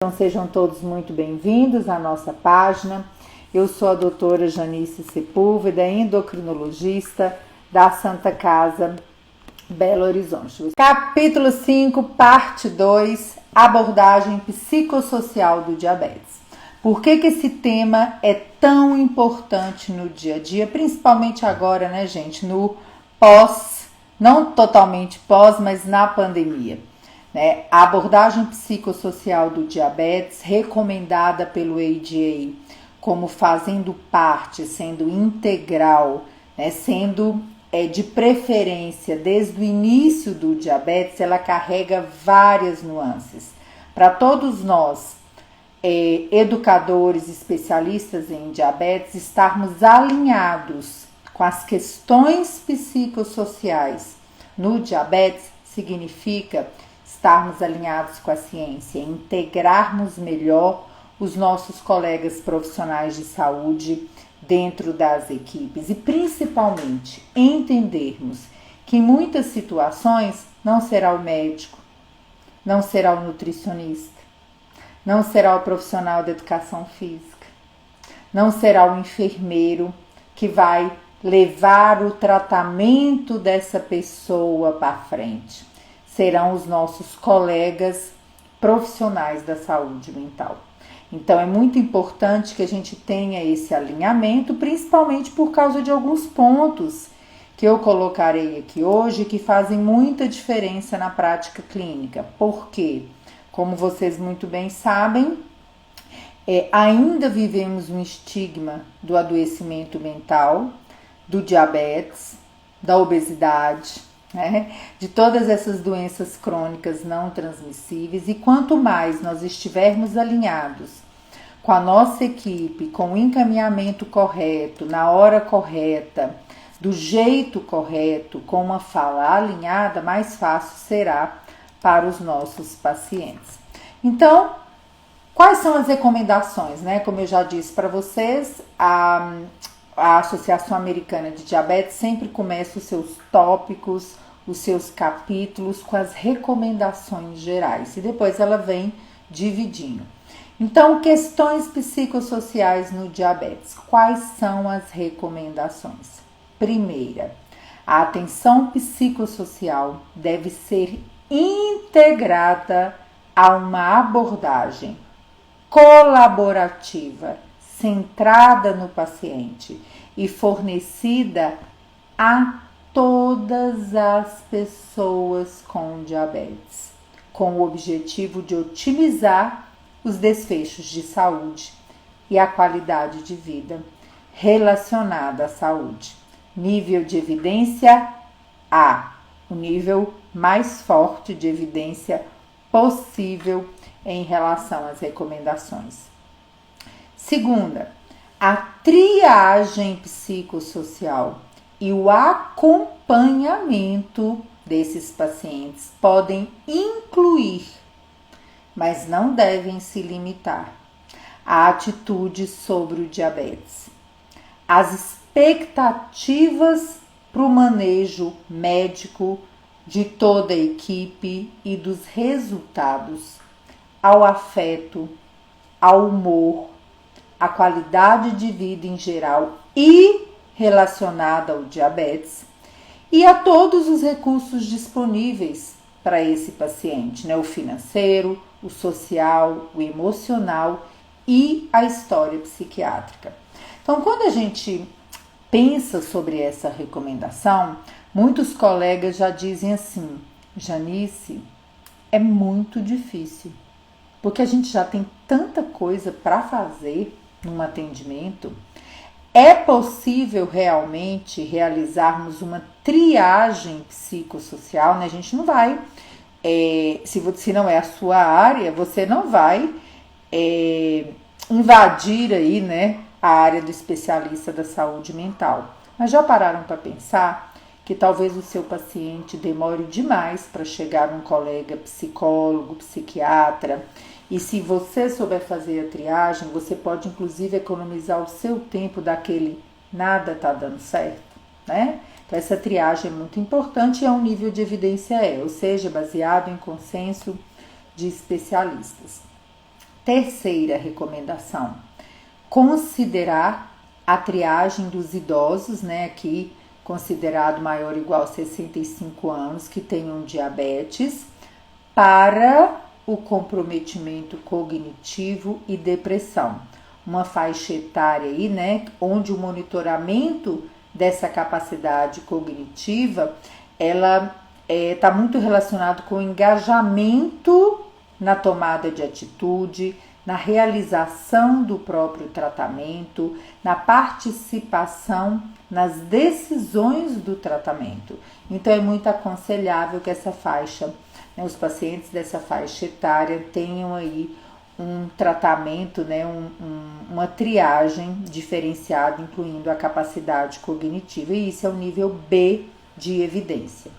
Então sejam todos muito bem-vindos à nossa página. Eu sou a doutora Janice Sepúlveda, endocrinologista da Santa Casa Belo Horizonte. Capítulo 5, parte 2, abordagem psicossocial do diabetes. Por que esse tema é tão importante no dia a dia, principalmente agora, né, gente, no pós, não totalmente pós, mas na pandemia. A abordagem psicossocial do diabetes, recomendada pelo ADA como fazendo parte, sendo integral, sendo de preferência desde o início do diabetes, ela carrega várias nuances. Para todos nós, educadores, especialistas em diabetes, estarmos alinhados com as questões psicossociais no diabetes significa estarmos alinhados com a ciência, integrarmos melhor os nossos colegas profissionais de saúde dentro das equipes e principalmente entendermos que em muitas situações não será o médico, não será o nutricionista, não será o profissional da educação física, não será o enfermeiro que vai levar o tratamento dessa pessoa para frente. Serão os nossos colegas profissionais da saúde mental. Então, é muito importante que a gente tenha esse alinhamento, principalmente por causa de alguns pontos que eu colocarei aqui hoje, que fazem muita diferença na prática clínica. Porque, como vocês muito bem sabem, ainda vivemos um estigma do adoecimento mental, do diabetes, da obesidade, de todas essas doenças crônicas não transmissíveis, e quanto mais nós estivermos alinhados com a nossa equipe, com o encaminhamento correto, na hora correta, do jeito correto, com uma fala alinhada, mais fácil será para os nossos pacientes. Então, quais são as recomendações? Como eu já disse para vocês, a Associação Americana de Diabetes sempre começa os seus tópicos, os seus capítulos com as recomendações gerais e depois ela vem dividindo. Então, questões psicossociais no diabetes. Quais são as recomendações? Primeira, a atenção psicossocial deve ser integrada a uma abordagem colaborativa, centrada no paciente e fornecida a todas as pessoas com diabetes, com o objetivo de otimizar os desfechos de saúde e a qualidade de vida relacionada à saúde. Nível de evidência A, o nível mais forte de evidência possível em relação às recomendações. Segunda, a triagem psicossocial e o acompanhamento desses pacientes podem incluir, mas não devem se limitar, a atitudes sobre o diabetes. As expectativas para o manejo médico de toda a equipe e dos resultados, ao afeto, ao humor, a qualidade de vida em geral e relacionada ao diabetes e a todos os recursos disponíveis para esse paciente, o financeiro, o social, o emocional e a história psiquiátrica. Então, quando a gente pensa sobre essa recomendação, muitos colegas já dizem assim: Janice, é muito difícil, porque a gente já tem tanta coisa para fazer num atendimento. É possível realmente realizarmos uma triagem psicossocial, A gente não vai, se não é a sua área, você não vai invadir aí, a área do especialista da saúde mental. Mas já pararam para pensar que talvez o seu paciente demore demais para chegar num colega psicólogo, psiquiatra? E se você souber fazer a triagem, você pode inclusive economizar o seu tempo daquele nada tá dando certo, Então essa triagem é muito importante e é um nível de evidência ou seja, baseado em consenso de especialistas. Terceira recomendação: considerar a triagem dos idosos, né, aqui considerado maior ou igual a 65 anos, que tenham diabetes, para o comprometimento cognitivo e depressão. Uma faixa etária aí, né, onde o monitoramento dessa capacidade cognitiva, ela está muito relacionado com o engajamento na tomada de atitude, na realização do próprio tratamento, na participação nas decisões do tratamento. Então é muito aconselhável que essa faixa, né, os pacientes dessa faixa etária tenham aí um tratamento, né, uma triagem diferenciada, incluindo a capacidade cognitiva, e isso é o nível B de evidência.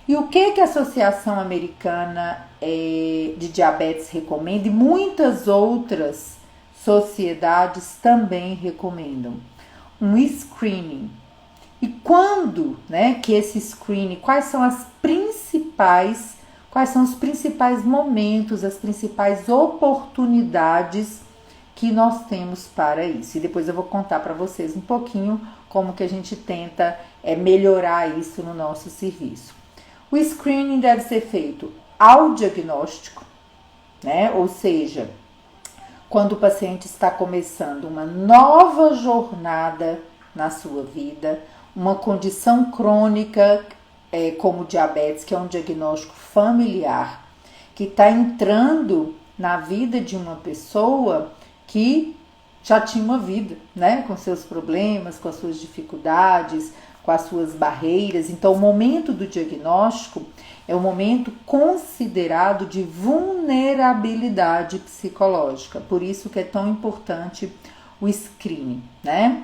E o que a Associação Americana de Diabetes recomenda, e muitas outras sociedades também recomendam? Um screening. E quando, né, que esse screening, quais são os principais momentos, as principais oportunidades que nós temos para isso? E depois eu vou contar para vocês um pouquinho como que a gente tenta melhorar isso no nosso serviço. O screening deve ser feito ao diagnóstico, né? Ou seja, quando o paciente está começando uma nova jornada na sua vida, uma condição crônica como diabetes, que é um diagnóstico familiar, que está entrando na vida de uma pessoa que já tinha uma vida, né? Com seus problemas, com as suas dificuldades, com as suas barreiras. Então, o momento do diagnóstico é um momento considerado de vulnerabilidade psicológica. Por isso que é tão importante o screening, né?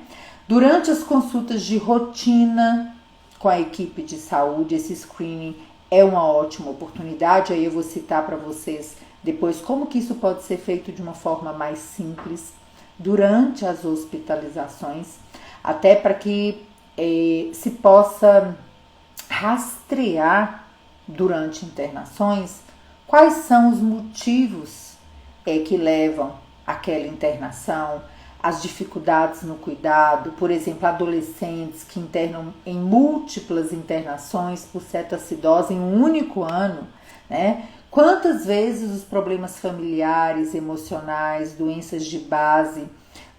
Durante as consultas de rotina com a equipe de saúde, esse screening é uma ótima oportunidade. Aí eu vou citar para vocês depois como que isso pode ser feito de uma forma mais simples durante as hospitalizações, até para que se possa rastrear durante internações quais são os motivos que levam àquela internação, as dificuldades no cuidado, por exemplo, adolescentes que internam em múltiplas internações por cetoacidose em um único ano, né? Quantas vezes os problemas familiares, emocionais, doenças de base,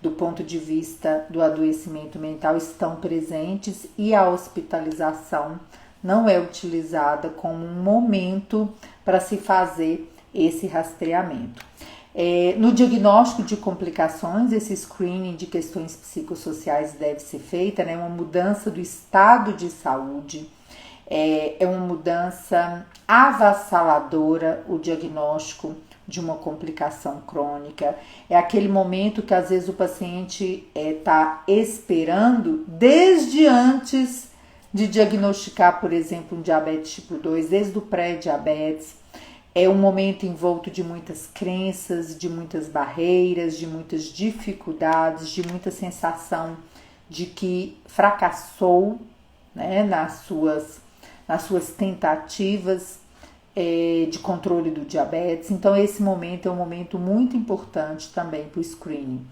do ponto de vista do adoecimento mental, estão presentes, e a hospitalização não é utilizada como um momento para se fazer esse rastreamento. No diagnóstico de complicações, esse screening de questões psicossociais deve ser feita, né? Uma mudança do estado de saúde, é uma mudança avassaladora o diagnóstico de uma complicação crônica. É aquele momento que às vezes o paciente está esperando desde antes de diagnosticar, por exemplo, um diabetes tipo 2, desde o pré-diabetes. É um momento envolto de muitas crenças, de muitas barreiras, de muitas dificuldades, de muita sensação de que fracassou, né, nas suas tentativas de controle do diabetes. Então esse momento é um momento muito importante também para o screening.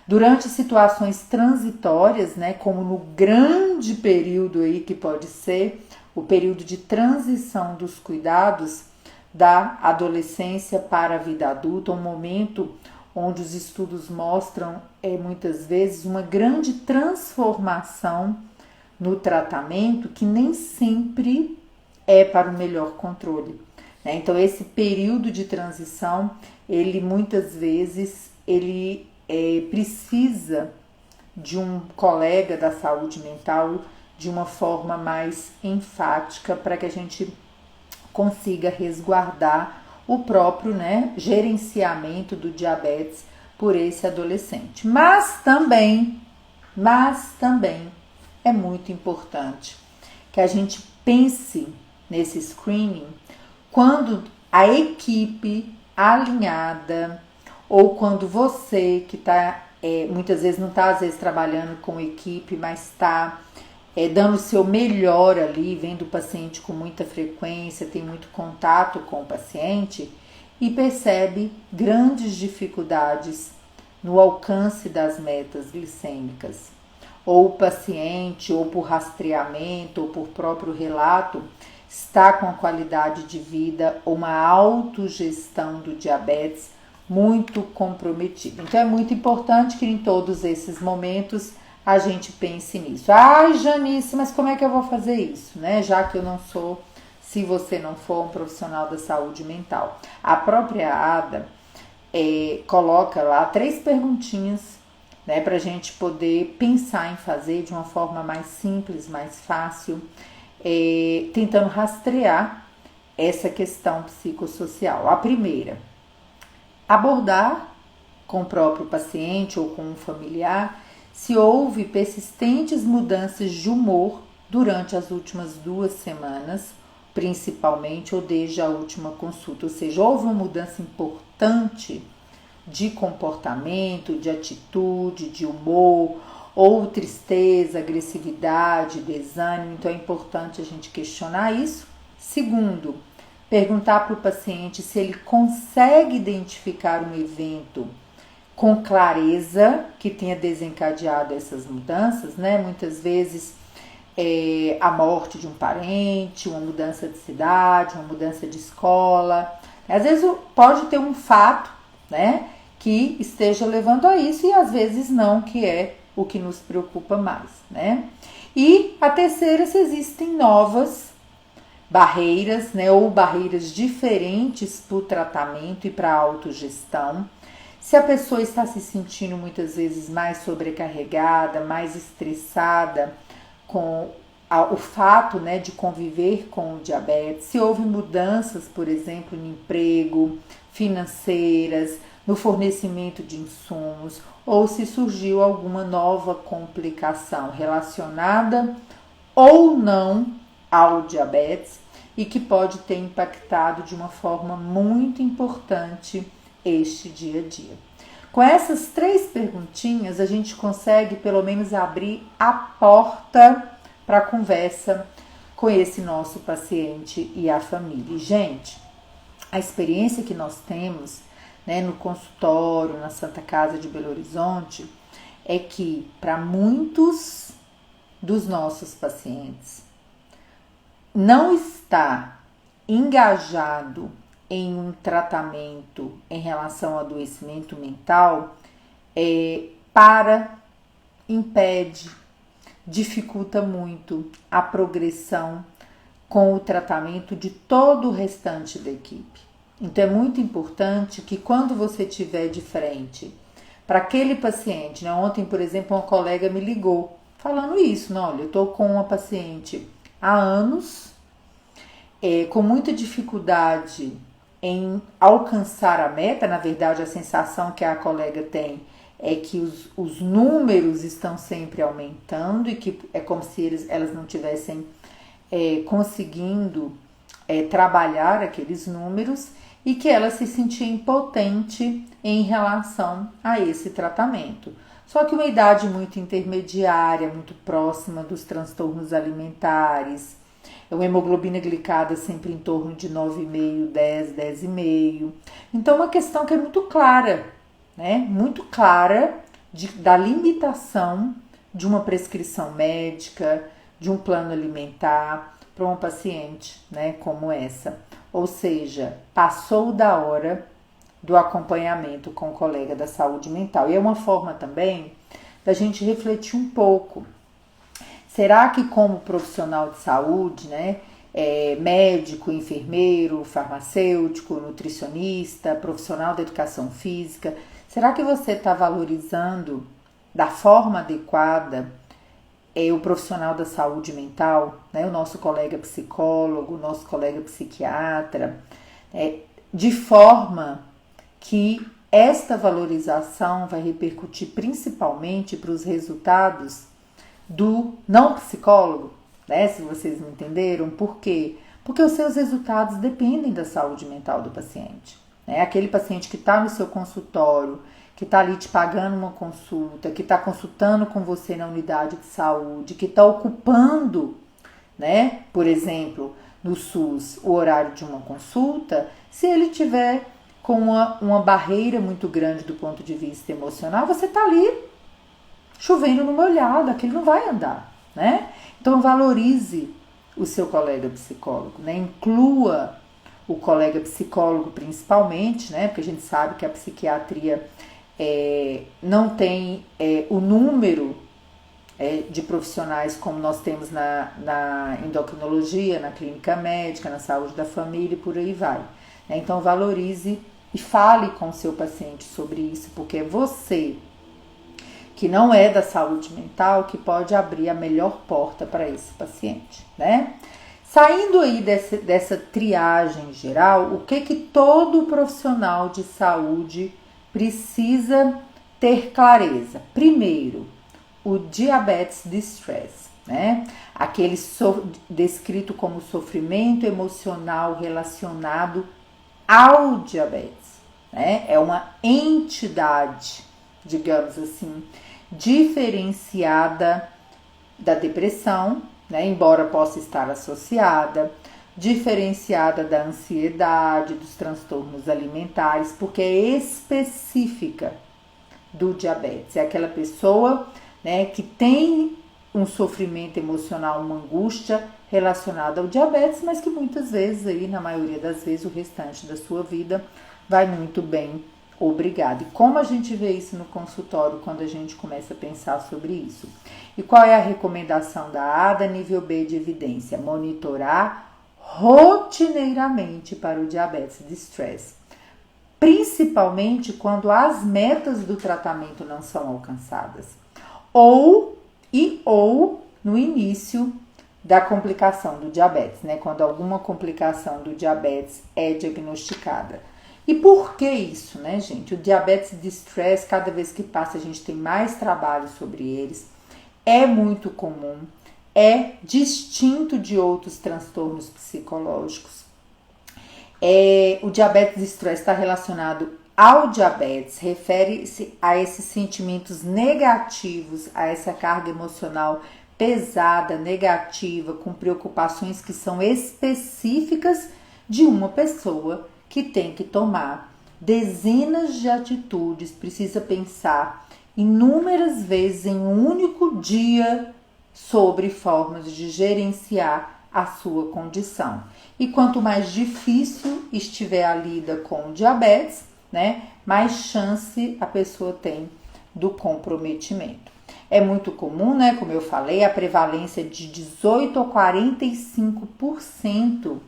Durante situações transitórias, né, como no grande período aí que pode ser o período de transição dos cuidados da adolescência para a vida adulta, um momento onde os estudos mostram muitas vezes uma grande transformação no tratamento que nem sempre é para o melhor controle, né? Então esse período de transição, ele muitas vezes precisa de um colega da saúde mental de uma forma mais enfática para que a gente consiga resguardar o próprio, né, gerenciamento do diabetes por esse adolescente. Mas também é muito importante que a gente pense nesse screening quando a equipe alinhada, ou quando você que está, muitas vezes não está às vezes trabalhando com equipe, mas está dando o seu melhor ali, vendo o paciente com muita frequência, tem muito contato com o paciente, e percebe grandes dificuldades no alcance das metas glicêmicas. Ou o paciente, ou por rastreamento, ou por próprio relato, está com a qualidade de vida ou uma autogestão do diabetes muito comprometida. Então é muito importante que em todos esses momentos a gente pense nisso. Ai, Janice, mas como é que eu vou fazer isso, né? Já que eu não sou, se você não for um profissional da saúde mental. A própria ADA coloca lá 3 perguntinhas, né, para a gente poder pensar em fazer de uma forma mais simples, mais fácil, tentando rastrear essa questão psicossocial. A primeira, abordar com o próprio paciente ou com um familiar se houve persistentes mudanças de humor durante as últimas 2 semanas, principalmente, ou desde a última consulta. Ou seja, houve uma mudança importante de comportamento, de atitude, de humor, ou tristeza, agressividade, desânimo. Então é importante a gente questionar isso. Segundo, perguntar para o paciente se ele consegue identificar um evento com clareza que tenha desencadeado essas mudanças, né? Muitas vezes a morte de um parente, uma mudança de cidade, uma mudança de escola. Às vezes pode ter um fato, né, que esteja levando a isso e às vezes não, que é o que nos preocupa mais, né? E a terceira, se existem novas barreiras, né, ou barreiras diferentes para o tratamento e para a autogestão. Se a pessoa está se sentindo muitas vezes mais sobrecarregada, mais estressada com o fato, né, de conviver com o diabetes, se houve mudanças, por exemplo, no emprego, financeiras, no fornecimento de insumos, ou se surgiu alguma nova complicação relacionada ou não ao diabetes e que pode ter impactado de uma forma muito importante este dia a dia. Com essas 3 perguntinhas, a gente consegue pelo menos abrir a porta para a conversa com esse nosso paciente e a família. E, gente, a experiência que nós temos, né, no consultório, na Santa Casa de Belo Horizonte, é que para muitos dos nossos pacientes não está engajado em um tratamento em relação ao adoecimento mental, impede, dificulta muito a progressão com o tratamento de todo o restante da equipe. Então é muito importante que quando você estiver de frente para aquele paciente, né? Ontem, por exemplo, uma colega me ligou falando isso, não, olha, eu estou com uma paciente há anos, com muita dificuldade em alcançar a meta. Na verdade, a sensação que a colega tem é que os números estão sempre aumentando e que é como se elas não tivessem conseguindo trabalhar aqueles números e que ela se sentia impotente em relação a esse tratamento. Só que uma idade muito intermediária, muito próxima dos transtornos alimentares, uma hemoglobina glicada sempre em torno de 9,5, 10, 10,5. Então, uma questão que é muito clara, né? Muito clara da limitação de uma prescrição médica, de um plano alimentar para uma paciente, né, como essa. Ou seja, passou da hora do acompanhamento com o colega da saúde mental. E é uma forma também da gente refletir um pouco. Será que como profissional de saúde, né, médico, enfermeiro, farmacêutico, nutricionista, profissional da educação física, será que você está valorizando da forma adequada o profissional da saúde mental, né, o nosso colega psicólogo, o nosso colega psiquiatra, de forma que esta valorização vai repercutir principalmente para os resultados do não psicólogo, né? Se vocês me entenderam, por quê? Porque os seus resultados dependem da saúde mental do paciente, né? Aquele paciente que está no seu consultório, que está ali te pagando uma consulta, que está consultando com você na unidade de saúde, que está ocupando, por exemplo, no SUS, o horário de uma consulta, se ele tiver com uma barreira muito grande do ponto de vista emocional, você está ali chovendo no molhado, aquilo não vai andar, né? Então valorize o seu colega psicólogo, né? Inclua o colega psicólogo principalmente, né? Porque a gente sabe que a psiquiatria não tem o número de profissionais como nós temos na endocrinologia, na clínica médica, na saúde da família e por aí vai. Né? Então valorize e fale com o seu paciente sobre isso, porque é você que não é da saúde mental que pode abrir a melhor porta para esse paciente, né? Saindo aí dessa triagem geral, o que todo profissional de saúde precisa ter clareza? Primeiro, o diabetes distress, né? Aquele descrito como sofrimento emocional relacionado ao diabetes, né? É uma entidade, digamos assim, diferenciada da depressão, né? Embora possa estar associada, diferenciada da ansiedade, dos transtornos alimentares, porque é específica do diabetes. É aquela pessoa, né, que tem um sofrimento emocional, uma angústia relacionada ao diabetes, mas que muitas vezes, aí, na maioria das vezes, o restante da sua vida vai muito bem, obrigado. E como a gente vê isso no consultório quando a gente começa a pensar sobre isso? E qual é a recomendação da ADA nível B de evidência? Monitorar rotineiramente para o diabetes distress, principalmente quando as metas do tratamento não são alcançadas, ou no início da complicação do diabetes, né? Quando alguma complicação do diabetes é diagnosticada. E por que isso, né, gente? O diabetes distress, cada vez que passa, a gente tem mais trabalho sobre eles, é muito comum, é distinto de outros transtornos psicológicos. O diabetes distress está relacionado ao diabetes, refere-se a esses sentimentos negativos, a essa carga emocional pesada, negativa, com preocupações que são específicas de uma pessoa que tem que tomar dezenas de atitudes, precisa pensar inúmeras vezes em um único dia sobre formas de gerenciar a sua condição. E quanto mais difícil estiver a lida com o diabetes, né, mais chance a pessoa tem do comprometimento. É muito comum, né, como eu falei, a prevalência de 18 a 45%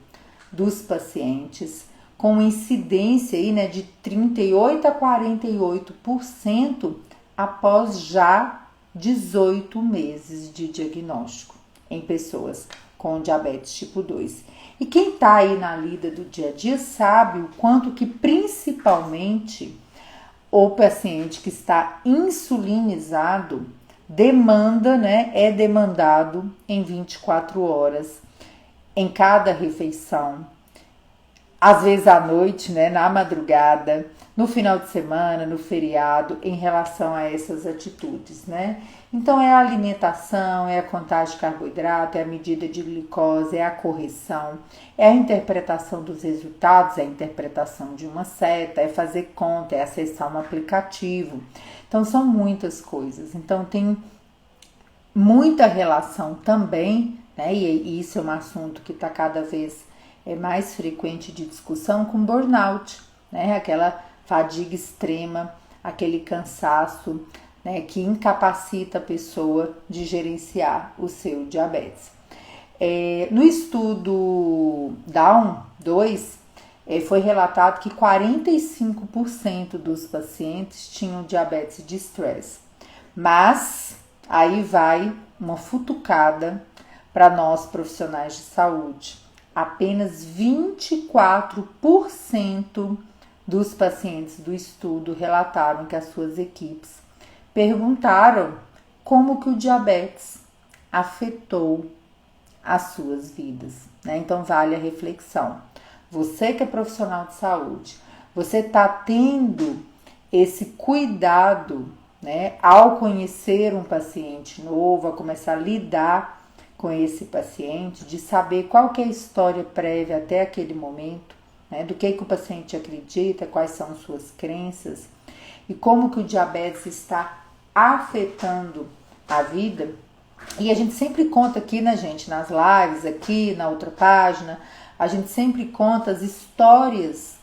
dos pacientes, com incidência aí, né, de 38 a 48% após já 18 meses de diagnóstico em pessoas com diabetes tipo 2. E quem está aí na lida do dia a dia sabe o quanto que principalmente o paciente que está insulinizado demanda, né, é demandado em 24 horas em cada refeição, às vezes à noite, né, na madrugada, no final de semana, no feriado, em relação a essas atitudes, né? Então é a alimentação, é a contagem de carboidrato, é a medida de glicose, é a correção, é a interpretação dos resultados, é a interpretação de uma seta, é fazer conta, é acessar um aplicativo. Então são muitas coisas. Então tem muita relação também, né? E isso é um assunto que está cada vez mais frequente de discussão com burnout, né? Aquela fadiga extrema, aquele cansaço, né, que incapacita a pessoa de gerenciar o seu diabetes. No estudo Down 2, foi relatado que 45% dos pacientes tinham diabetes de stress. Mas aí vai uma futucada para nós profissionais de saúde. Apenas 24% dos pacientes do estudo relataram que as suas equipes perguntaram como que o diabetes afetou as suas vidas, né? Então vale a reflexão. Você que é profissional de saúde, você está tendo esse cuidado, né, ao conhecer um paciente novo, a começar a lidar com esse paciente, de saber qual que é a história prévia até aquele momento, né, do que o paciente acredita, quais são suas crenças e como que o diabetes está afetando a vida. E a gente sempre conta aqui, né, gente, nas lives, aqui na outra página, a gente sempre conta as histórias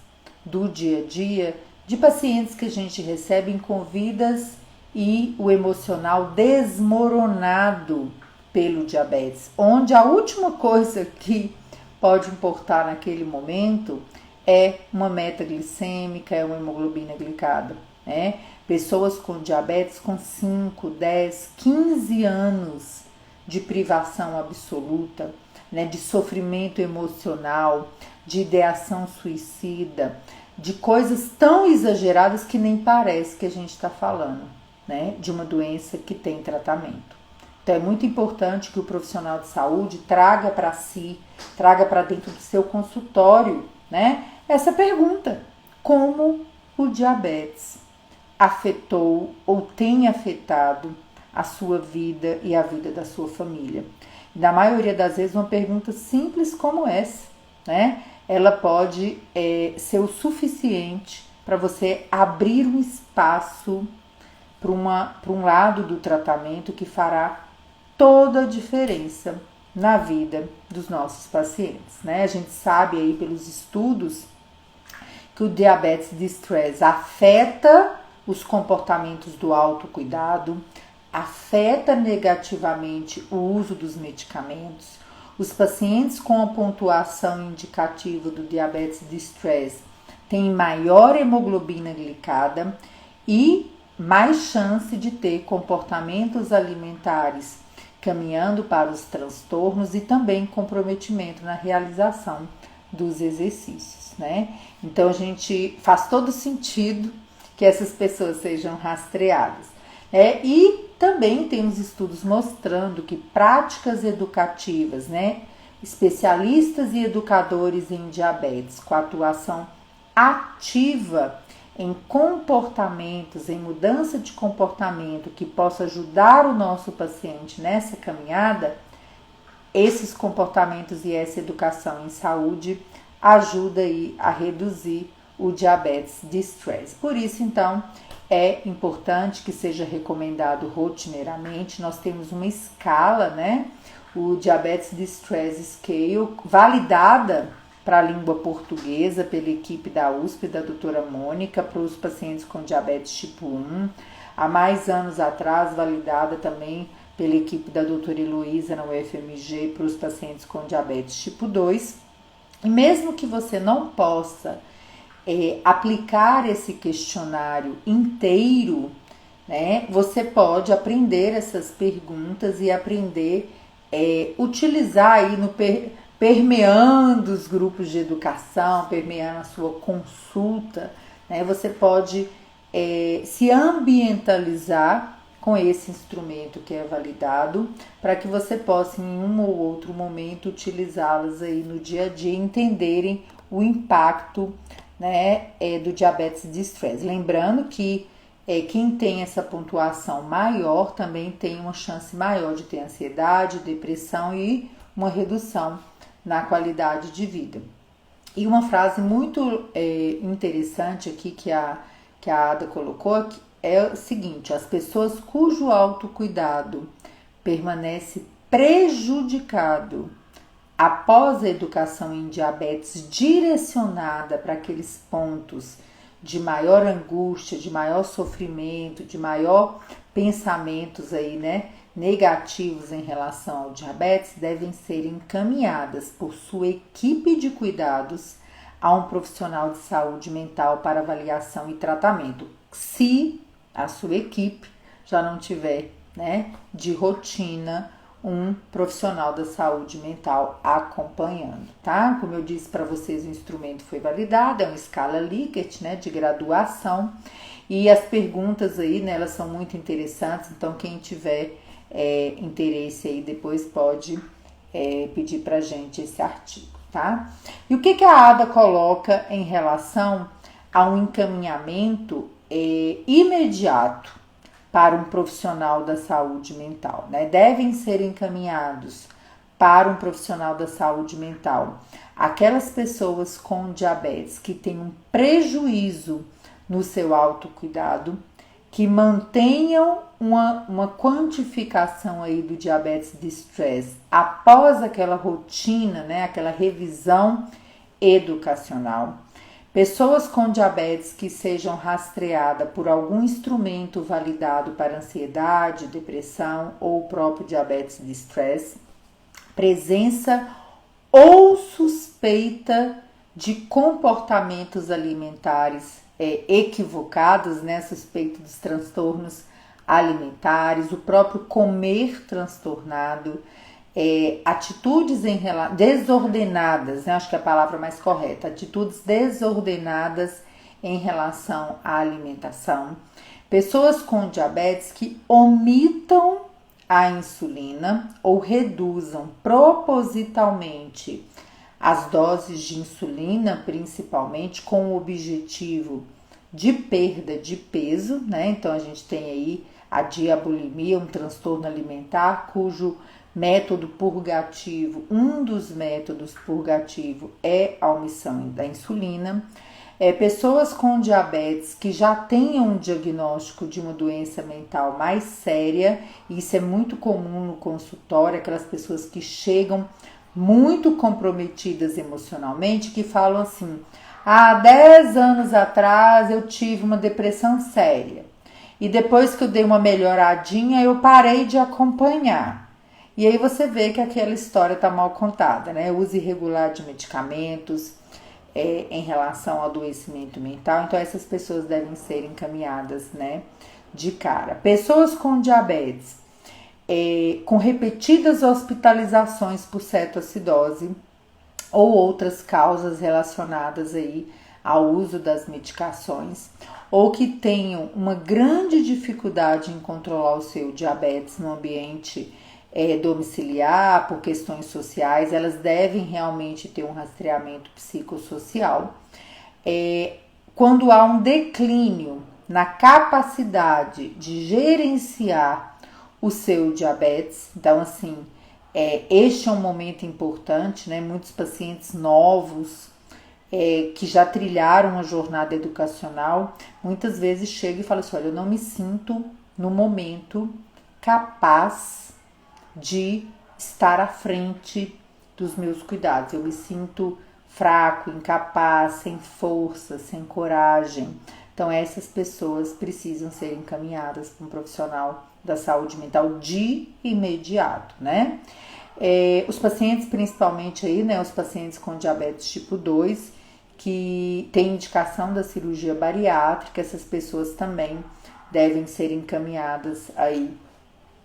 do dia a dia de pacientes que a gente recebe com vidas e o emocional desmoronado pelo diabetes, onde a última coisa que pode importar naquele momento é uma meta glicêmica, é uma hemoglobina glicada, né? Pessoas com diabetes com 5, 10, 15 anos de privação absoluta, né, de sofrimento emocional, de ideação suicida, de coisas tão exageradas que nem parece que a gente está falando, né, de uma doença que tem tratamento. Então é muito importante que o profissional de saúde traga para si, traga para dentro do seu consultório, né, essa pergunta: como o diabetes afetou ou tem afetado a sua vida e a vida da sua família? Na maioria das vezes, uma pergunta simples como essa, né? Ela pode ser o suficiente para você abrir um espaço para um lado do tratamento que fará toda a diferença na vida dos nossos pacientes, né? A gente sabe aí pelos estudos que o diabetes de estresse afeta os comportamentos do autocuidado, afeta negativamente o uso dos medicamentos. Os pacientes com a pontuação indicativa do diabetes de estresse têm maior hemoglobina glicada e mais chance de ter comportamentos alimentares caminhando para os transtornos e também comprometimento na realização dos exercícios, né? Então a gente faz todo sentido que essas pessoas sejam rastreadas. E também temos estudos mostrando que práticas educativas, né, especialistas e educadores em diabetes com atuação ativa em comportamentos, em mudança de comportamento que possa ajudar o nosso paciente nessa caminhada, esses comportamentos e essa educação em saúde ajuda aí a reduzir o diabetes de estresse. Por isso, então, é importante que seja recomendado rotineiramente. Nós temos uma escala, né? O Diabetes de Stress Scale, validada para a língua portuguesa pela equipe da USP, da doutora Mônica, para os pacientes com diabetes tipo 1. Há mais anos atrás, validada também pela equipe da doutora Heloísa na UFMG para os pacientes com diabetes tipo 2. E mesmo que você não possa aplicar esse questionário inteiro, né, você pode aprender essas perguntas e aprender utilizar aí permeando os grupos de educação, permeando a sua consulta, né, você pode se ambientalizar com esse instrumento que é validado, para que você possa em um ou outro momento utilizá-las aí no dia a dia e entenderem o impacto, né, do diabetes de estresse. Lembrando que quem tem essa pontuação maior também tem uma chance maior de ter ansiedade, depressão e uma redução na qualidade de vida. E uma frase muito interessante aqui que a Ada colocou aqui é o seguinte: as pessoas cujo autocuidado permanece prejudicado após a educação em diabetes direcionada para aqueles pontos de maior angústia, de maior sofrimento, de maior pensamentos aí, né, negativos em relação ao diabetes, devem ser encaminhadas por sua equipe de cuidados a um profissional de saúde mental para avaliação e tratamento, se a sua equipe já não tiver, né, de rotina um profissional da saúde mental acompanhando, tá? Como eu disse para vocês, o instrumento foi validado, é uma escala Likert, né, de graduação, e as perguntas aí, né, elas são muito interessantes, então quem tiver interesse aí depois pode pedir pra gente esse artigo, tá? E o que a Ada coloca em relação a um encaminhamento imediato para um profissional da saúde mental, né? Devem ser encaminhados para um profissional da saúde mental? Aquelas pessoas com diabetes que têm um prejuízo no seu autocuidado, que mantenham uma quantificação aí do diabetes de estresse após aquela rotina, né, aquela revisão educacional. Pessoas com diabetes que sejam rastreadas por algum instrumento validado para ansiedade, depressão ou próprio diabetes de estresse. Presença ou suspeita de comportamentos alimentares equivocados, né? Suspeito dos transtornos alimentares, o próprio comer transtornado, atitudes desordenadas, né? Acho que é a palavra mais correta, atitudes desordenadas em relação à alimentação. Pessoas com diabetes que omitam a insulina ou reduzam propositalmente as doses de insulina, principalmente com o objetivo de perda de peso, né? Então a gente tem aí a diabulimia, um transtorno alimentar cujo método purgativo, um dos métodos purgativos é a omissão da insulina. Pessoas com diabetes que já tenham um diagnóstico de uma doença mental mais séria, e isso é muito comum no consultório, aquelas pessoas que chegam muito comprometidas emocionalmente, que falam assim: há 10 anos atrás eu tive uma depressão séria, e depois que eu dei uma melhoradinha eu parei de acompanhar. E aí você vê que aquela história está mal contada, né? Uso irregular de medicamentos em relação ao adoecimento mental. Então essas pessoas devem ser encaminhadas, né, de cara. Pessoas com diabetes com repetidas hospitalizações por cetoacidose ou outras causas relacionadas aí ao uso das medicações, ou que tenham uma grande dificuldade em controlar o seu diabetes no ambiente domiciliar, por questões sociais, elas devem realmente ter um rastreamento psicossocial. Quando há um declínio na capacidade de gerenciar o seu diabetes, então assim, este é um momento importante, né? Muitos pacientes novos que já trilharam a jornada educacional, muitas vezes chegam e falam assim: olha, eu não me sinto no momento capaz de estar à frente dos meus cuidados, eu me sinto fraco, incapaz, sem força, sem coragem. Então essas pessoas precisam ser encaminhadas para um profissional da saúde mental de imediato, né? Os pacientes, principalmente aí, né, os pacientes com diabetes tipo 2, que tem indicação da cirurgia bariátrica, essas pessoas também devem ser encaminhadas aí,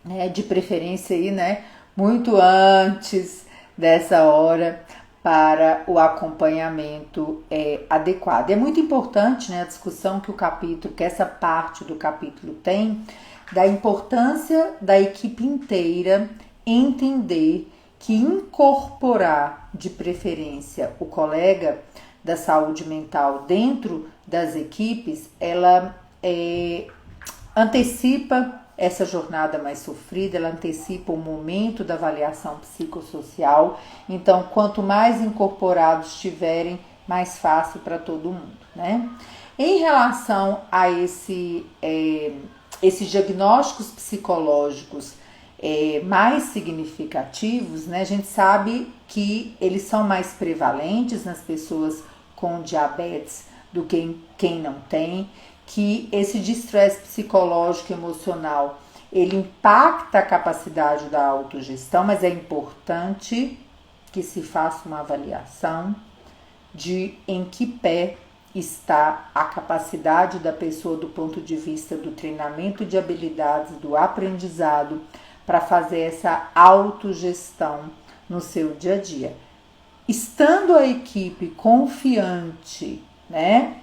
né, de preferência aí, né, muito antes dessa hora, para o acompanhamento adequado. É muito importante, né, a discussão que essa parte do capítulo tem, da importância da equipe inteira entender que incorporar de preferência o colega da saúde mental dentro das equipes, ela antecipa essa jornada mais sofrida, ela antecipa o momento da avaliação psicossocial. Então, quanto mais incorporados estiverem, mais fácil para todo mundo, né? Em relação a esses diagnósticos psicológicos mais significativos, né, a gente sabe que eles são mais prevalentes nas pessoas com diabetes do que quem não tem, que esse estresse psicológico e emocional, ele impacta a capacidade da autogestão, mas é importante que se faça uma avaliação de em que pé está a capacidade da pessoa do ponto de vista do treinamento de habilidades, do aprendizado, para fazer essa autogestão no seu dia a dia. Estando a equipe confiante, né,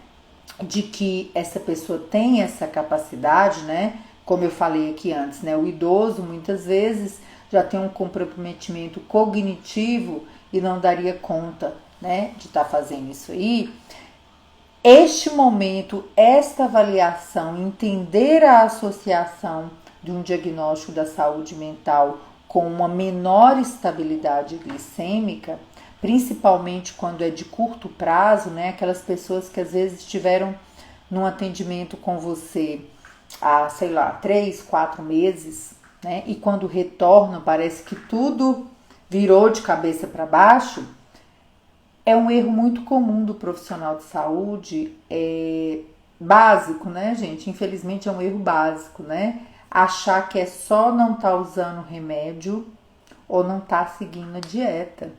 de que essa pessoa tem essa capacidade, né, como eu falei aqui antes, né, o idoso muitas vezes já tem um comprometimento cognitivo e não daria conta, né, de estar fazendo isso aí. Este momento, esta avaliação, entender a associação de um diagnóstico da saúde mental com uma menor estabilidade glicêmica, principalmente quando é de curto prazo, né? Aquelas pessoas que às vezes estiveram num atendimento com você há, sei lá, 3, 4 meses, né? E quando retornam parece que tudo virou de cabeça para baixo. É um erro muito comum do profissional de saúde, básico, né, gente? Infelizmente é um erro básico, né? Achar que é só não estar usando remédio ou não estar seguindo a dieta,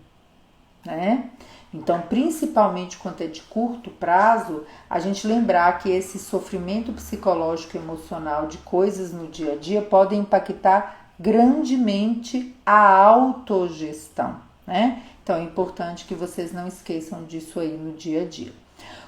né? Então, principalmente quando é de curto prazo, a gente lembrar que esse sofrimento psicológico e emocional de coisas no dia a dia podem impactar grandemente a autogestão, né? Então, é importante que vocês não esqueçam disso aí no dia a dia.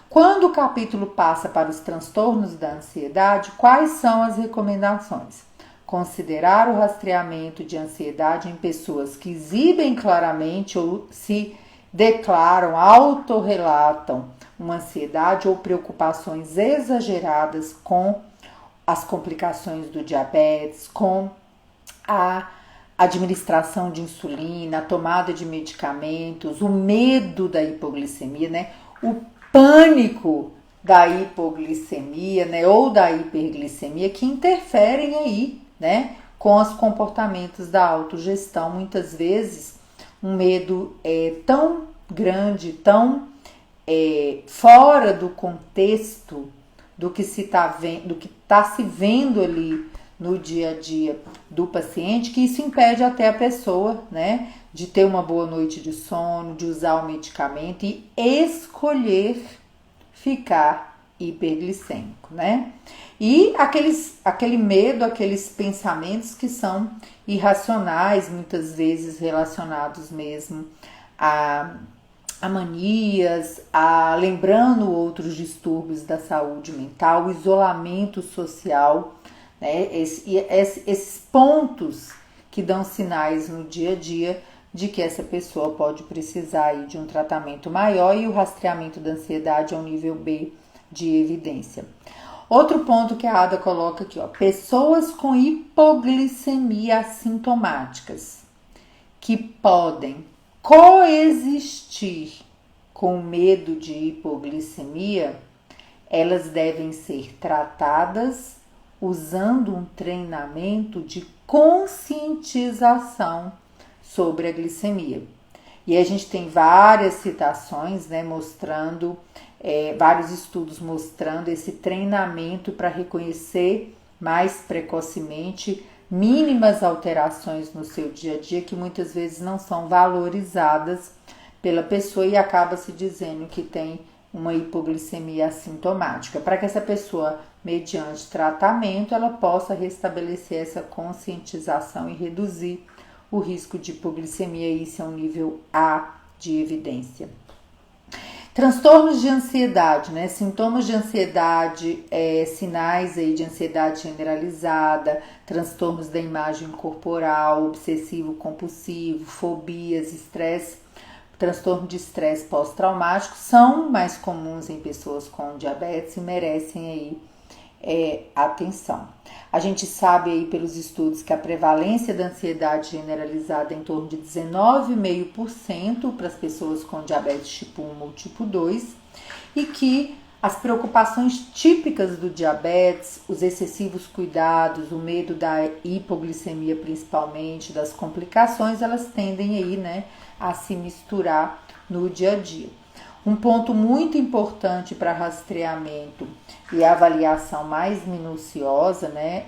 Quando o capítulo passa para os transtornos da ansiedade, quais são as recomendações? Considerar o rastreamento de ansiedade em pessoas que exibem claramente ou se declaram, autorrelatam uma ansiedade ou preocupações exageradas com as complicações do diabetes, com a administração de insulina, a tomada de medicamentos, o medo da hipoglicemia, né? O pânico da hipoglicemia, né? Ou da hiperglicemia, que interferem aí, né? Com os comportamentos da autogestão. Muitas vezes um medo tão grande, tão fora do contexto do que se está vendo, do que está se vendo ali no dia a dia do paciente, que isso impede até a pessoa, né, de ter uma boa noite de sono, de usar o medicamento e escolher ficar hiperglicêmico, né? E aquele medo, aqueles pensamentos que são irracionais, muitas vezes relacionados mesmo a manias, lembrando outros distúrbios da saúde mental, o isolamento social, né? Esses pontos que dão sinais no dia a dia de que essa pessoa pode precisar aí de um tratamento maior, e o rastreamento da ansiedade é um nível B de evidência. Outro ponto que a Ada coloca aqui, ó, pessoas com hipoglicemia assintomáticas que podem coexistir com medo de hipoglicemia, elas devem ser tratadas usando um treinamento de conscientização sobre a glicemia. E a gente tem várias citações, né, mostrando, vários estudos mostrando esse treinamento para reconhecer mais precocemente mínimas alterações no seu dia a dia que muitas vezes não são valorizadas pela pessoa e acaba se dizendo que tem uma hipoglicemia assintomática, para que essa pessoa, mediante tratamento, ela possa restabelecer essa conscientização e reduzir o risco de hipoglicemia. Isso é um nível A de evidência. Transtornos de ansiedade, né? Sintomas de ansiedade, sinais aí de ansiedade generalizada, transtornos da imagem corporal, obsessivo compulsivo, fobias, estresse, transtorno de estresse pós-traumático são mais comuns em pessoas com diabetes e merecem aí atenção. A gente sabe aí pelos estudos que a prevalência da ansiedade generalizada é em torno de 19,5% para as pessoas com diabetes tipo 1 ou tipo 2, e que as preocupações típicas do diabetes, os excessivos cuidados, o medo da hipoglicemia principalmente, das complicações, elas tendem aí, né, a se misturar no dia a dia. Um ponto muito importante para rastreamento e avaliação mais minuciosa, né,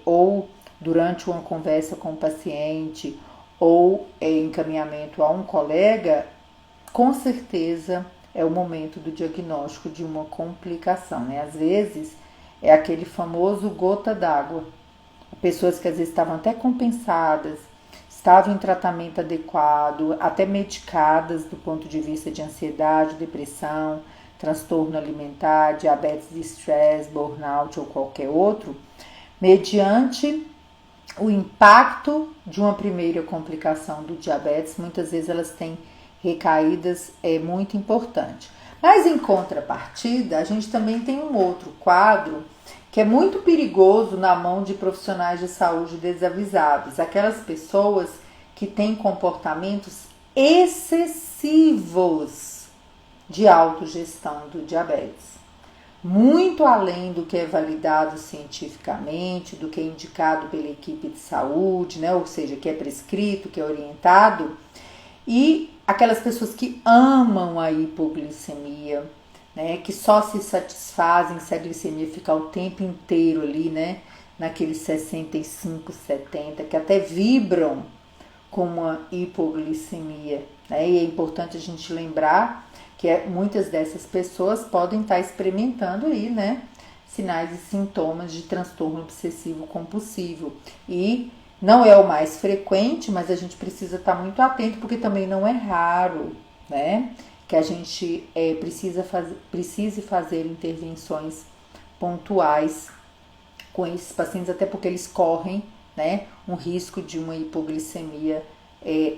ou durante uma conversa com o paciente ou encaminhamento a um colega, com certeza é o momento do diagnóstico de uma complicação, né? Às vezes é aquele famoso gota d'água. Pessoas que às vezes estavam até compensadas, estavam em tratamento adequado, até medicadas do ponto de vista de ansiedade, depressão, transtorno alimentar, diabetes de estresse, burnout ou qualquer outro, mediante o impacto de uma primeira complicação do diabetes, muitas vezes elas têm recaídas muito importantes. Mas em contrapartida, a gente também tem um outro quadro que é muito perigoso na mão de profissionais de saúde desavisados, aquelas pessoas que têm comportamentos excessivos de autogestão do diabetes. Muito além do que é validado cientificamente, do que é indicado pela equipe de saúde, né? Ou seja, que é prescrito, que é orientado, e aquelas pessoas que amam a hipoglicemia, né? Que só se satisfazem se a glicemia ficar o tempo inteiro ali, né? Naqueles 65, 70, que até vibram com uma hipoglicemia, né? E é importante a gente lembrar que muitas dessas pessoas podem estar experimentando aí, né, sinais e sintomas de transtorno obsessivo compulsivo. E não é o mais frequente, mas a gente precisa estar muito atento, porque também não é raro, né, que a gente precise fazer intervenções pontuais com esses pacientes, até porque eles correm, né, um risco de uma hipoglicemia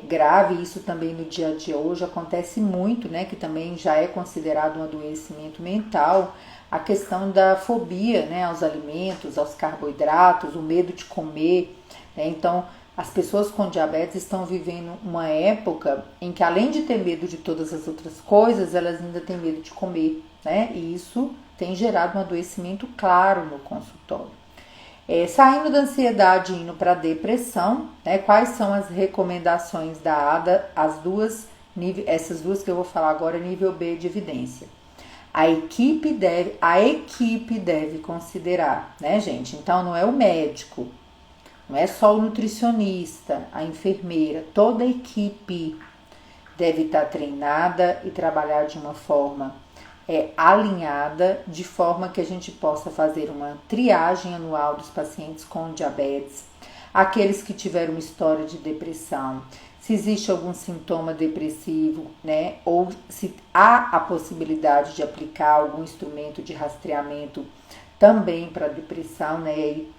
grave. Isso também no dia a dia hoje acontece muito, né, que também já é considerado um adoecimento mental, a questão da fobia, né, aos alimentos, aos carboidratos, o medo de comer, né? Então as pessoas com diabetes estão vivendo uma época em que, além de ter medo de todas as outras coisas, elas ainda têm medo de comer, né, e isso tem gerado um adoecimento claro no consultório. Saindo da ansiedade e indo para a depressão, né, quais são as recomendações da ADA, essas duas que eu vou falar agora, nível B de evidência. A equipe deve considerar, né, gente? Então não é o médico, não é só o nutricionista, a enfermeira, toda a equipe deve estar treinada e trabalhar de uma forma alinhada, de forma que a gente possa fazer uma triagem anual dos pacientes com diabetes, aqueles que tiveram uma história de depressão, se existe algum sintoma depressivo, né, ou se há a possibilidade de aplicar algum instrumento de rastreamento também para depressão, né, e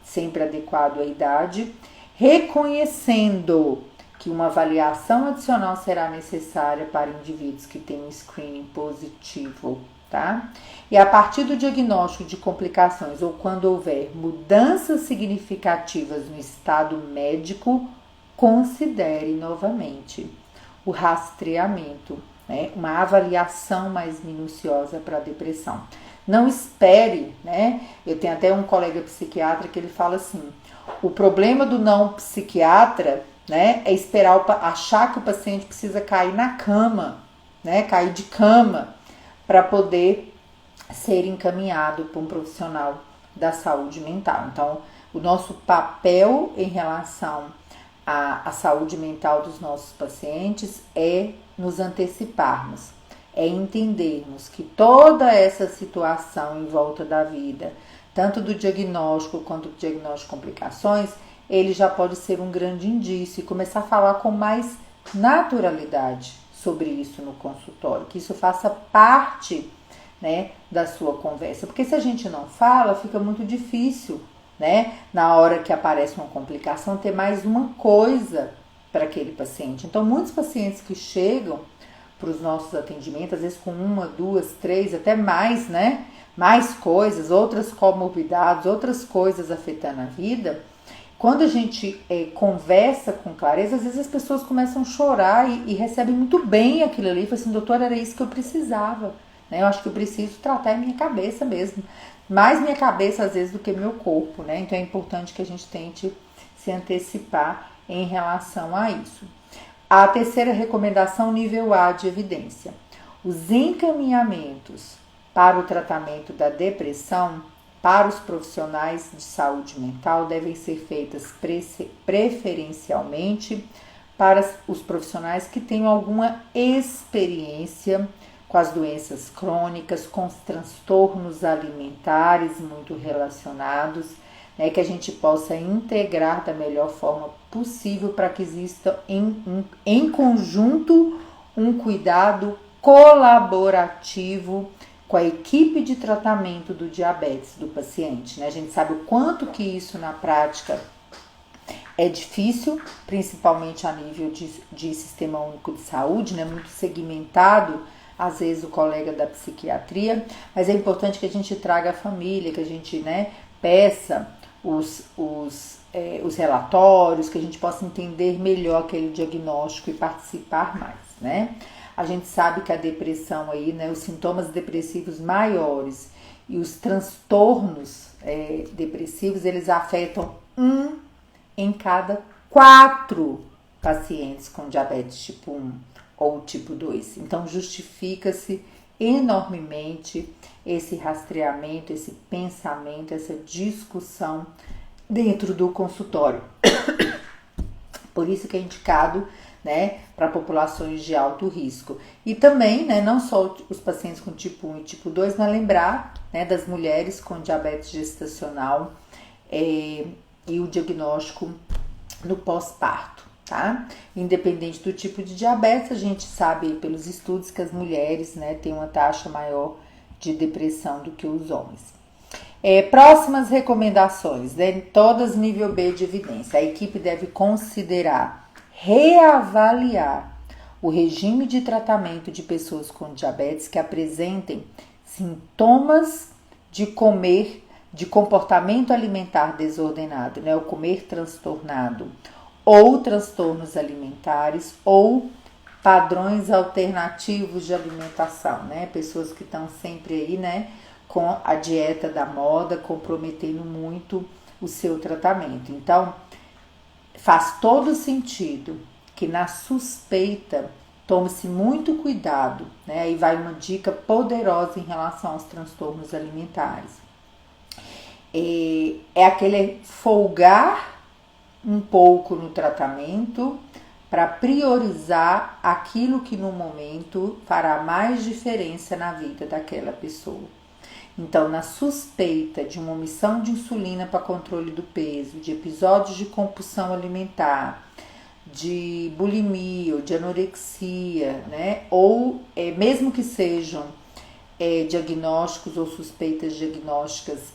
sempre adequado à idade, reconhecendo que uma avaliação adicional será necessária para indivíduos que têm um screening positivo, tá? E a partir do diagnóstico de complicações ou quando houver mudanças significativas no estado médico, considere novamente o rastreamento, né? Uma avaliação mais minuciosa para a depressão. Não espere, né? Eu tenho até um colega psiquiatra que ele fala assim: o problema do não psiquiatra, né, é achar que o paciente precisa cair na cama, né, cair de cama para poder ser encaminhado para um profissional da saúde mental. Então, o nosso papel em relação à saúde mental dos nossos pacientes é nos anteciparmos, é entendermos que toda essa situação em volta da vida, tanto do diagnóstico quanto do diagnóstico de complicações, ele já pode ser um grande indício e começar a falar com mais naturalidade sobre isso no consultório, que isso faça parte, né, da sua conversa. Porque se a gente não fala, fica muito difícil, né, na hora que aparece uma complicação, ter mais uma coisa para aquele paciente. Então, muitos pacientes que chegam para os nossos atendimentos, às vezes com 1, 2, 3, até mais, né, mais coisas, outras comorbidades, outras coisas afetando a vida. Quando a gente conversa com clareza, às vezes as pessoas começam a chorar e recebem muito bem aquilo ali. Falam assim: doutor, era isso que eu precisava, né? Eu acho que eu preciso tratar a minha cabeça mesmo. Mais minha cabeça, às vezes, do que meu corpo, né? Então é importante que a gente tente se antecipar em relação a isso. A terceira recomendação, nível A de evidência. Os encaminhamentos para o tratamento da depressão para os profissionais de saúde mental devem ser feitas preferencialmente para os profissionais que tenham alguma experiência com as doenças crônicas, com os transtornos alimentares muito relacionados, né, que a gente possa integrar da melhor forma possível para que exista em conjunto um cuidado colaborativo com a equipe de tratamento do diabetes do paciente, né? A gente sabe o quanto que isso na prática é difícil, principalmente a nível de sistema único de saúde, né? Muito segmentado às vezes o colega da psiquiatria, mas é importante que a gente traga a família, que a gente, né, peça os relatórios, que a gente possa entender melhor aquele diagnóstico e participar mais, né? A gente sabe que a depressão aí, né, os sintomas depressivos maiores e os transtornos depressivos, eles afetam 1 em cada 4 pacientes com diabetes tipo 1 ou tipo 2. Então, justifica-se enormemente esse rastreamento, esse pensamento, essa discussão dentro do consultório. Por isso que é indicado, né, para populações de alto risco. E também, né, não só os pacientes com tipo 1 e tipo 2, mas lembrar, né, das mulheres com diabetes gestacional e o diagnóstico no pós-parto, tá? Independente do tipo de diabetes, a gente sabe pelos estudos que as mulheres, né, têm uma taxa maior de depressão do que os homens. Próximas recomendações, né, todas nível B de evidência. A equipe deve considerar reavaliar o regime de tratamento de pessoas com diabetes que apresentem sintomas de comportamento alimentar desordenado, né, o comer transtornado, ou transtornos alimentares, ou padrões alternativos de alimentação, né, pessoas que estão sempre aí, né, com a dieta da moda, comprometendo muito o seu tratamento. Então, faz todo sentido que na suspeita tome-se muito cuidado, né? Aí vai uma dica poderosa em relação aos transtornos alimentares. É aquele folgar um pouco no tratamento para priorizar aquilo que no momento fará mais diferença na vida daquela pessoa. Então, na suspeita de uma omissão de insulina para controle do peso, de episódios de compulsão alimentar, de bulimia ou de anorexia, né? Ou mesmo que sejam diagnósticos ou suspeitas diagnósticas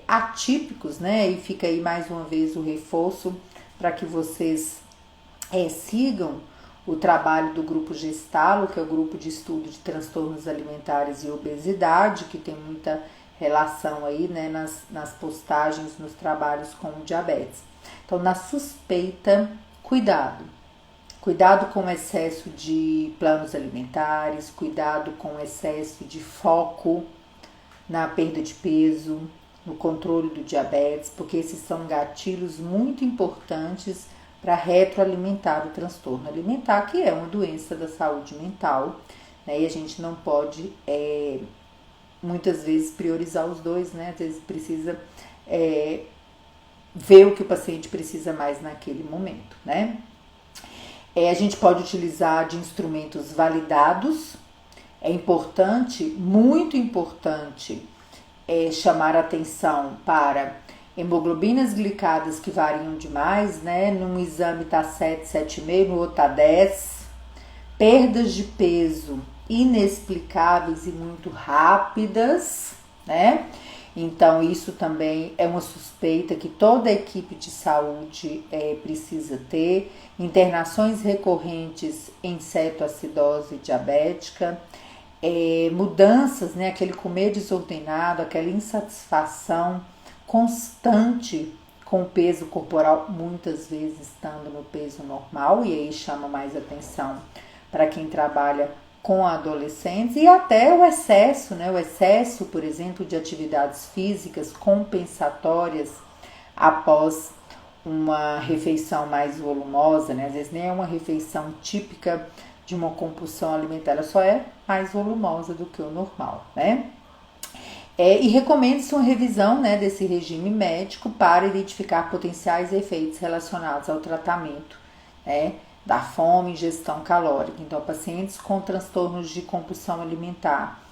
atípicos, né? E fica aí mais uma vez o reforço para que vocês sigam o trabalho do grupo Gestalo, que é o grupo de estudo de transtornos alimentares e obesidade, que tem muita relação aí, né, nas postagens, nos trabalhos com o diabetes. Então, na suspeita, cuidado. Cuidado com o excesso de planos alimentares, cuidado com o excesso de foco na perda de peso, no controle do diabetes, porque esses são gatilhos muito importantes para retroalimentar o transtorno alimentar, que é uma doença da saúde mental, né? E a gente não pode, muitas vezes, priorizar os dois, né? Às vezes precisa ver o que o paciente precisa mais naquele momento, né? A gente pode utilizar de instrumentos validados. É importante, muito importante, chamar atenção para hemoglobinas glicadas que variam demais, né? Num exame tá 7, 7,5, no outro tá 10. Perdas de peso inexplicáveis e muito rápidas, né? Então, isso também é uma suspeita que toda a equipe de saúde precisa ter. Internações recorrentes em cetoacidose diabética, mudanças, né? Aquele comer desordenado, aquela insatisfação constante com o peso corporal, muitas vezes estando no peso normal, e aí chama mais atenção para quem trabalha com adolescentes, e até o excesso, né? O excesso, por exemplo, de atividades físicas compensatórias após uma refeição mais volumosa, né? Às vezes nem é uma refeição típica de uma compulsão alimentar, ela só é mais volumosa do que o normal, né? E recomenda-se uma revisão, né, desse regime médico para identificar potenciais efeitos relacionados ao tratamento, né, da fome e ingestão calórica. Então, pacientes com transtornos de compulsão alimentar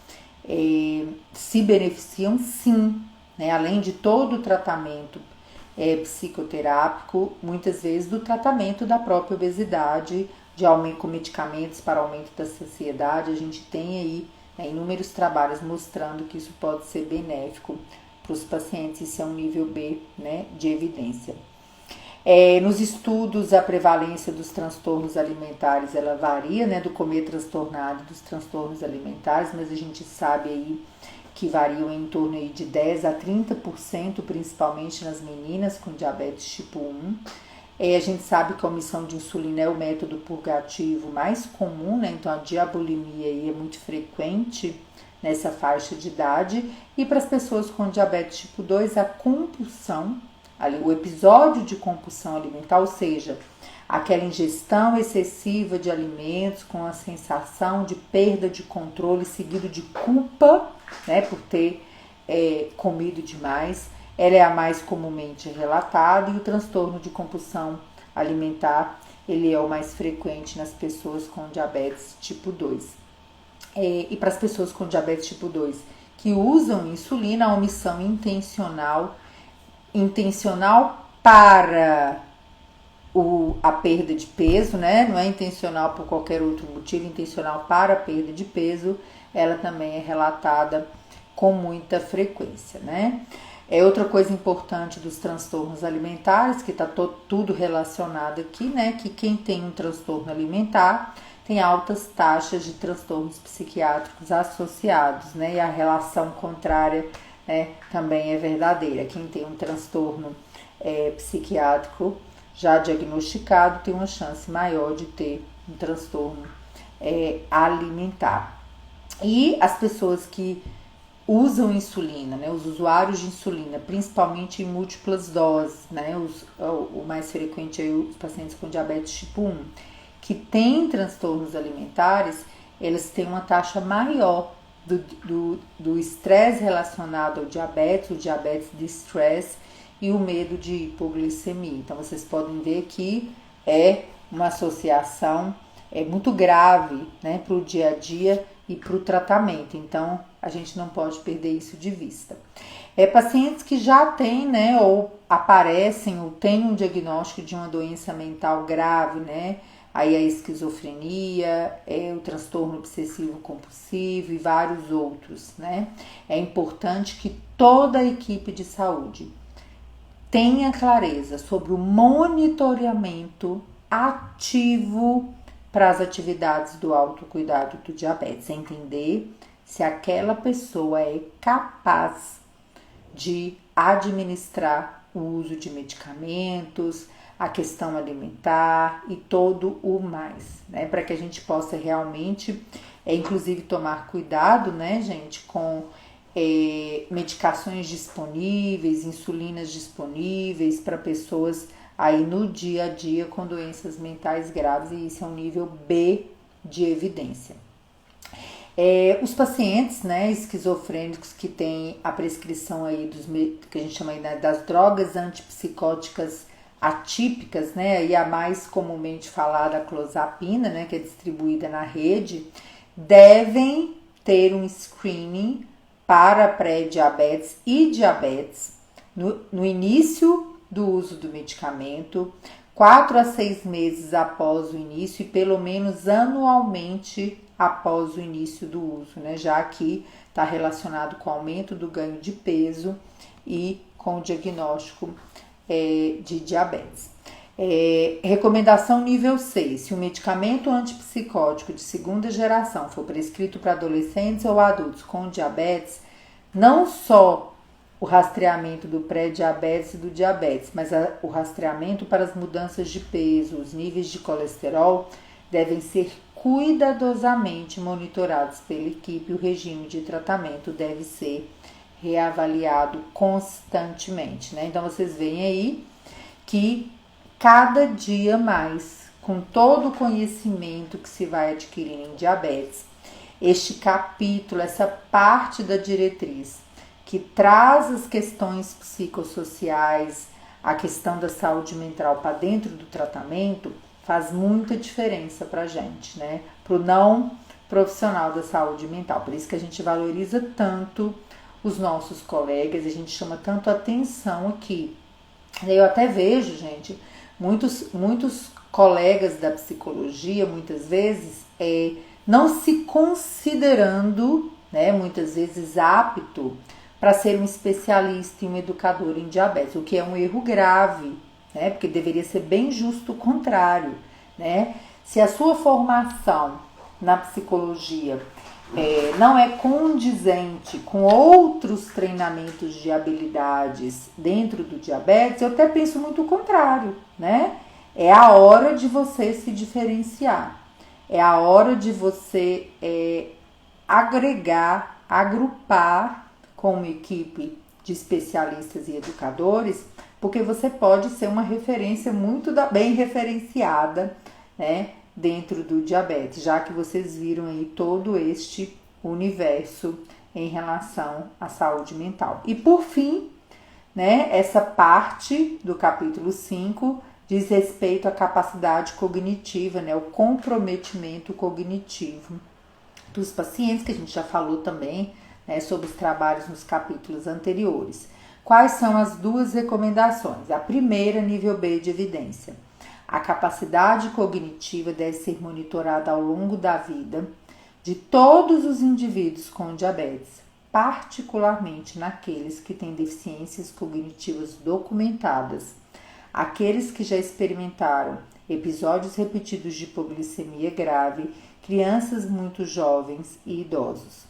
se beneficiam sim, né, além de todo o tratamento psicoterápico, muitas vezes do tratamento da própria obesidade, de aumento com medicamentos para aumento da saciedade. A gente tem aí inúmeros trabalhos mostrando que isso pode ser benéfico para os pacientes. Isso é um nível B, né, de evidência. Nos estudos, a prevalência dos transtornos alimentares, ela varia, né, do comer transtornado dos transtornos alimentares, mas a gente sabe aí que variam em torno aí de 10 a 30%, principalmente nas meninas com diabetes tipo 1. A gente sabe que a omissão de insulina é o método purgativo mais comum, né? Então a diabulimia aí é muito frequente nessa faixa de idade. E para as pessoas com diabetes tipo 2, a compulsão, o episódio de compulsão alimentar, ou seja, aquela ingestão excessiva de alimentos com a sensação de perda de controle seguido de culpa, né, por ter comido demais, ela é a mais comumente relatada, e o transtorno de compulsão alimentar, ele é o mais frequente nas pessoas com diabetes tipo 2. E para as pessoas com diabetes tipo 2 que usam insulina, a omissão intencional para a perda de peso, né? Não é intencional por qualquer outro motivo, intencional para a perda de peso, ela também é relatada com muita frequência, né? Outra coisa importante dos transtornos alimentares, que está tudo relacionado aqui, né? Que quem tem um transtorno alimentar tem altas taxas de transtornos psiquiátricos associados, né? E a relação contrária, né, também é verdadeira. Quem tem um transtorno psiquiátrico já diagnosticado tem uma chance maior de ter um transtorno alimentar. E as pessoas que usam insulina, né, os usuários de insulina, principalmente em múltiplas doses, né, o mais frequente é os pacientes com diabetes tipo 1, que têm transtornos alimentares, eles têm uma taxa maior do estresse relacionado ao diabetes, o diabetes de estresse e o medo de hipoglicemia. Então, vocês podem ver que é uma associação muito grave, né, para o dia a dia e para o tratamento. Então, a gente não pode perder isso de vista. Pacientes que já têm, né, ou aparecem ou têm um diagnóstico de uma doença mental grave, né, aí a esquizofrenia, o transtorno obsessivo compulsivo e vários outros, né. É importante que toda a equipe de saúde tenha clareza sobre o monitoramento ativo para as atividades do autocuidado do diabetes, entender se aquela pessoa é capaz de administrar o uso de medicamentos, a questão alimentar e todo o mais, né? Para que a gente possa realmente, inclusive, tomar cuidado, né, gente, com medicações disponíveis, insulinas disponíveis para pessoas aí no dia a dia com doenças mentais graves, e isso é um nível B de evidência. Os pacientes, né, esquizofrênicos que têm a prescrição aí que a gente chama aí, né, das drogas antipsicóticas atípicas, né, e a mais comumente falada, a clozapina, né, que é distribuída na rede, devem ter um screening para pré-diabetes e diabetes no início do uso do medicamento, 4 a 6 meses após o início e pelo menos anualmente após o início do uso, né? Já que está relacionado com o aumento do ganho de peso e com o diagnóstico de diabetes. Recomendação nível 6. Se o medicamento antipsicótico de segunda geração for prescrito para adolescentes ou adultos com diabetes, não só o rastreamento do pré-diabetes e do diabetes, mas o rastreamento para as mudanças de peso, os níveis de colesterol devem ser cuidadosamente monitorados pela equipe. O regime de tratamento deve ser reavaliado constantemente, né? Então, vocês veem aí que cada dia mais, com todo o conhecimento que se vai adquirindo em diabetes, este capítulo, essa parte da diretriz que traz as questões psicossociais, a questão da saúde mental para dentro do tratamento, faz muita diferença para a gente, né? Para o não profissional da saúde mental. Por isso que a gente valoriza tanto os nossos colegas, a gente chama tanto atenção aqui. Eu até vejo, gente, muitos colegas da psicologia, muitas vezes, não se considerando, né, muitas vezes apto para ser um especialista e um educador em diabetes, o que é um erro grave, né? Porque deveria ser bem justo o contrário, né? Se a sua formação na psicologia não é condizente com outros treinamentos de habilidades dentro do diabetes, eu até penso muito o contrário, né? É a hora de você se diferenciar, é a hora de você agregar, agrupar com uma equipe de especialistas e educadores, porque você pode ser uma referência muito bem referenciada, né, dentro do diabetes, já que vocês viram aí todo este universo em relação à saúde mental. E por fim, né, essa parte do capítulo 5 diz respeito à capacidade cognitiva, né, o comprometimento cognitivo dos pacientes, que a gente já falou também, né, sobre os trabalhos nos capítulos anteriores. Quais são as duas recomendações? A primeira, nível B de evidência. A capacidade cognitiva deve ser monitorada ao longo da vida de todos os indivíduos com diabetes, particularmente naqueles que têm deficiências cognitivas documentadas, aqueles que já experimentaram episódios repetidos de hipoglicemia grave, crianças muito jovens e idosos.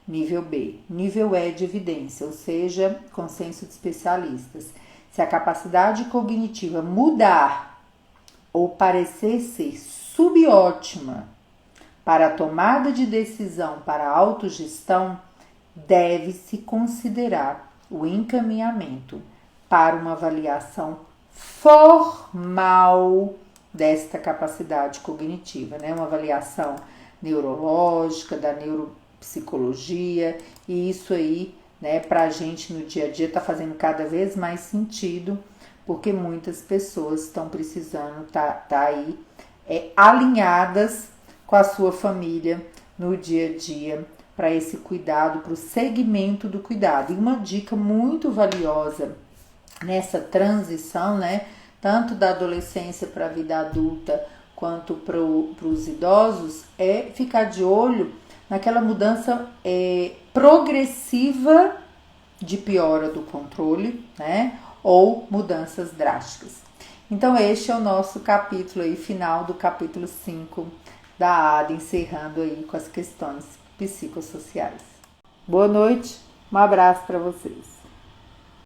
Nível B. Nível E de evidência, ou seja, consenso de especialistas. Se a capacidade cognitiva mudar ou parecer ser subótima para a tomada de decisão para a autogestão, deve-se considerar o encaminhamento para uma avaliação formal desta capacidade cognitiva, né? Uma avaliação neurológica, da neuropsicologia, e isso aí, né, pra gente no dia a dia tá fazendo cada vez mais sentido, porque muitas pessoas estão precisando tá aí alinhadas com a sua família no dia a dia para esse cuidado, para o segmento do cuidado. E uma dica muito valiosa nessa transição, né, tanto da adolescência para a vida adulta quanto para os idosos, é ficar de olho naquela mudança progressiva de piora do controle, né, ou mudanças drásticas. Então este é o nosso capítulo aí, final do capítulo 5 da ADA, encerrando aí com as questões psicossociais. Boa noite, um abraço para vocês.